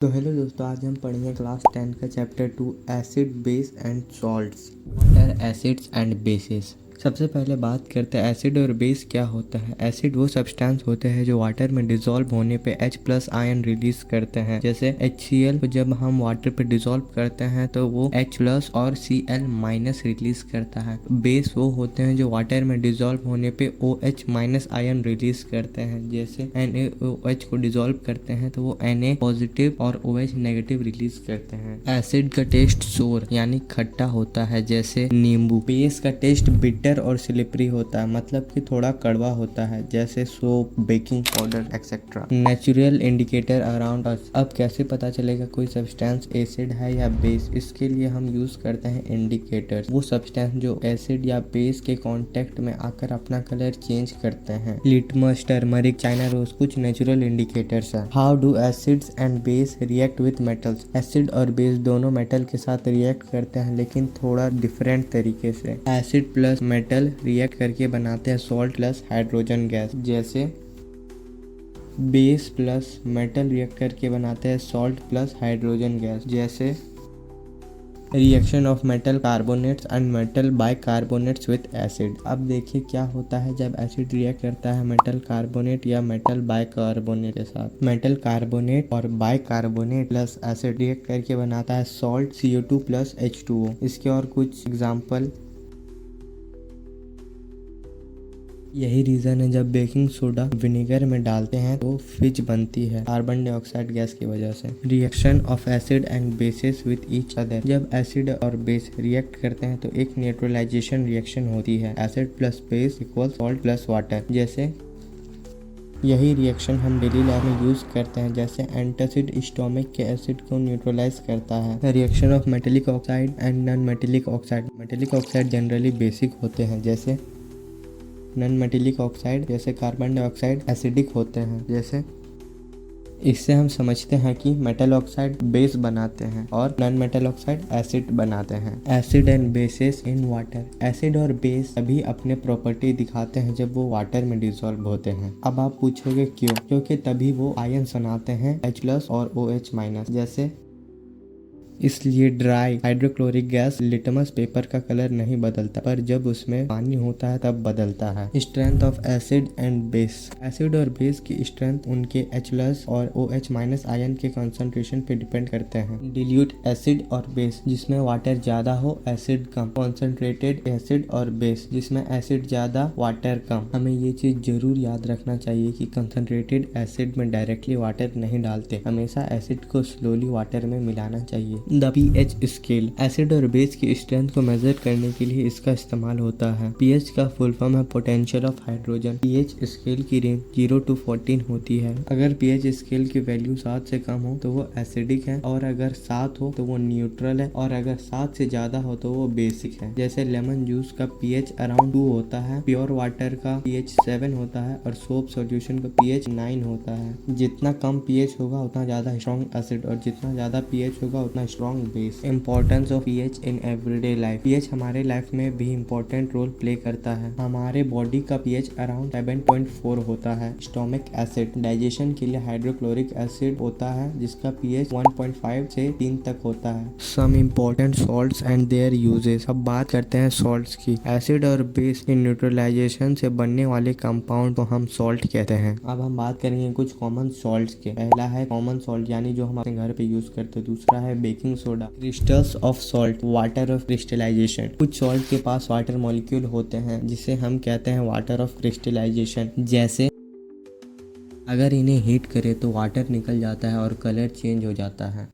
तो हेलो दोस्तों, आज हम पढ़ेंगे क्लास 10 का chapter 2 acid base and salts. Water acids and bases. सबसे पहले बात करते हैं एसिड और बेस क्या होता है। एसिड वो सब्सटेंस होते हैं जो वाटर में डिसॉल्व होने पे H+ आयन रिलीज करते हैं। जैसे HCl को जब हम वाटर पे डिसॉल्व करते हैं तो वो H+ और Cl- रिलीज करता है। बेस वो होते हैं जो वाटर में डिसॉल्व होने पे OH- आयन रिलीज करते हैं। जैसे NaOH को डिसॉल्व करते हैं तो वो Na पॉजिटिव और OH नेगेटिव रिलीज करते हैं। एसिड का टेस्ट सोर यानी खट्टा होता है जैसे नींबू। बेस का टेस्ट बिटर और स्लिपरी होता है, मतलब कि थोड़ा कड़वा होता है जैसे soap, baking powder etcetera. Natural indicator around us. अब कैसे पता चलेगा कोई सब्सटेंस एसिड है या बेस? इसके लिए हम यूज करते हैं इंडिकेटर्स। वो सब्सटेंस जो एसिड या बेस के कांटेक्ट में आकर अपना कलर चेंज करते हैं। लिटमस, टर्मरिक, चाइना रोज कुछ नेचुरल इंडिकेटर्स हैं। How do acids and base react with metals? Acid और बेस दोनों मेटल के साथ रिएक्ट करते हैं, लेकिन थोड़ा डिफरेंट तरीके से। एसिड प्लस मेटल रिएक्ट करके बनाते हैं सॉल्ट प्लस हाइड्रोजन गैस। जैसे बेस प्लस मेटल रिएक्ट करके बनाते हैं सॉल्ट प्लस हाइड्रोजन गैस। जैसे reaction of metal carbonates and metal bicarbonates with acid. अब देखिए क्या होता है जब एसिड रिएक्ट करता है मेटल कार्बोनेट या मेटल बाइकार्बोनेट के साथ। मेटल कार्बोनेट और बाइकार्बोनेट प्लस एसिड रिएक्ट करके बनाता है सॉल्ट CO2 प्लस H2O। इसके और कुछ एग्जाम्पल, यही रीजन है जब बेकिंग सोडा विनेगर में डालते हैं तो फिज बनती है कार्बन डाइऑक्साइड गैस की वजह से। Reaction of acid and bases with each other. जब एसिड और बेस रिएक्ट करते हैं तो एक न्यूट्रलाइजेशन रिएक्शन होती है। Acid plus base equal salt plus water. जैसे यही रिएक्शन हम डेली लाइफ में यूज करते हैं। जैसे एंटासिड स्टोमिक के एसिड को न्यूट्रलाइज करता है। Reaction of metallic oxide and non metallic oxide. Metallic oxide generally basic होते हैं जैसे नॉन मेटेलिक ऑक्साइड जैसे कार्बन डाइऑक्साइड एसिडिक होते हैं। जैसे इससे हम समझते हैं कि मेटल ऑक्साइड बेस बनाते हैं और नॉन मेटल ऑक्साइड एसिड बनाते हैं। Acid and bases in water. Acid और बेस तभी अपने प्रॉपर्टी दिखाते हैं जब वो वाटर में डिसॉल्व होते हैं। अब आप पूछोगे क्यों? क्योंकि तभी वो आयन बनाते हैं H+ और OH-। जैसे इसलिए dry hydrochloric gas litmus paper का कलर नहीं बदलता, पर जब उसमें पानी होता है तब बदलता है। Strength of acid and base. Acid और बेस की स्ट्रेंथ उनके H+ और OH- आयन के कंसंट्रेशन पे डिपेंड करते हैं। डिल्यूट एसिड और बेस, जिसमें वाटर ज्यादा हो एसिड कम। कॉन्सेंट्रेटेड एसिड और बेस, जिसमें एसिड ज्यादा वाटर कम। हमें ये चीज जरूर याद रखना चाहिए कि कंसंट्रेटेड एसिड में डायरेक्टली वाटर नहीं डालते, हमेशा एसिड को स्लोली वाटर में मिलाना चाहिए। The pH scale. एसिड और बेस की स्ट्रेंथ को मेजर करने के लिए इसका इस्तेमाल होता है। pH का फुल फॉर्म है potential of hydrogen. pH scale की रेंज 0 to 14 होती है। अगर pH स्केल की वैल्यू 7 से कम हो तो वो एसिडिक है, और अगर 7 हो तो वो न्यूट्रल है, और अगर 7 से ज्यादा हो तो वो बेसिक है। जैसे लेमन जूस का pH अराउंड 2 होता है, प्योर वाटर का pH 7 होता है, और सोप सॉल्यूशन का pH 9 होता है। जितना कम pH होगा उतना ज्यादा स्ट्रॉन्ग एसिड, और जितना ज्यादा pH होगा उतना strong base. Importance of pH in everyday life. pH हमारे लाइफ में भी इम्पोर्टेंट रोल प्ले करता है। हमारे बॉडी का pH अराउंड 7.4 होता है। Stomach acid. डाइजेशन के लिए हाइड्रोक्लोरिक एसिड होता है जिसका pH 1.5 से 3 तक होता है। Some important salts and their uses. अब बात करते हैं सॉल्ट्स की। एसिड और बेस के न्यूट्रलाइजेशन से बनने वाले कंपाउंड को हम सॉल्ट कहते हैं। अब हम बात करेंगे कुछ कॉमन सॉल्ट्स के। पहला है कॉमन सॉल्ट यानी जो हम अपने घर पे यूज करते हैं। दूसरा है baking soda. Crystals of salt, water of crystallisation. कुछ सॉल्ट के पास वाटर मॉलिक्यूल होते हैं जिसे हम कहते हैं वाटर ऑफ क्रिस्टलाइजेशन। जैसे अगर इन्हें हीट करें तो वाटर निकल जाता है और कलर चेंज हो जाता है।